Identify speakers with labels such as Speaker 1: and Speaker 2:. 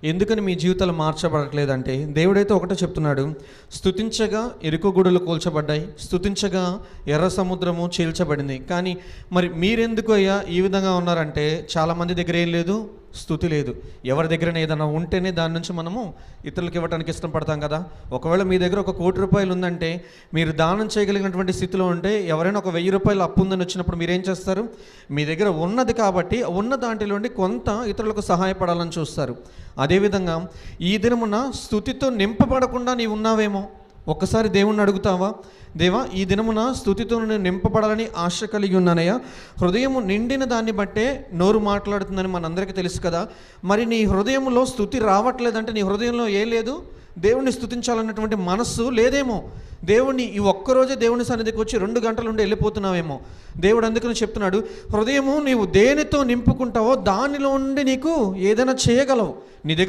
Speaker 1: ఎందుకని మీ జీవితాలు మార్చబడట్లేదంటే, దేవుడైతే ఒకటే చెప్తున్నాడు, స్తుతించగా ఎరుకు గుడులు కూల్చబడ్డాయి, స్తుతించగా ఎర్ర సముద్రము చీల్చబడింది. కానీ మరి మీరెందుకు అయ్యా ఈ విధంగా ఉన్నారంటే, చాలామంది దగ్గర ఏం లేదు, స్తుతి లేదు. ఎవరి దగ్గర ఏదైనా ఉంటేనే దాని నుంచి మనము ఇతరులకు ఇవ్వడానికి ఇష్టపడతాం కదా. ఒకవేళ మీ దగ్గర ₹1,00,00,000 ఉందంటే, మీరు దానం చేయగలిగినటువంటి స్థితిలో ఉంటే, ఎవరైనా ఒక ₹1,000 అప్పు ఉందని వచ్చినప్పుడు మీరేం చేస్తారు? మీ దగ్గర ఉన్నది కాబట్టి ఉన్న దాంట్లోండి కొంత ఇతరులకు సహాయపడాలని చూస్తారు. అదేవిధంగా ఈ దినమున స్తుతితో నింపబడకుండా నీవు ఉన్నావేమో ఒక్కసారి దేవుణ్ణి అడుగుతావా? దేవా, ఈ దినమున స్తుతితో నేను నింపబడాలని ఆశ కలిగి ఉన్నానయ్యా. హృదయము నిండిన దాన్ని బట్టే నోరు మాట్లాడుతుందని మనందరికీ తెలుసు కదా. మరి నీ హృదయంలో స్తుతి రావట్లేదంటే నీ హృదయంలో ఏం లేదు? దేవుణ్ణి స్తుతించాలన్నటువంటి మనస్సు లేదేమో. దేవుణ్ణి ఈ ఒక్కరోజే దేవుని సన్నిధికి వచ్చి 2 గంటలు ఉండి వెళ్ళిపోతున్నావేమో. దేవుడు అందుకని చెప్తున్నాడు, హృదయము నీవు దేనితో నింపుకుంటావో దానిలో ఉండి నీకు ఏదైనా చేయగలవు. నీ దగ్గర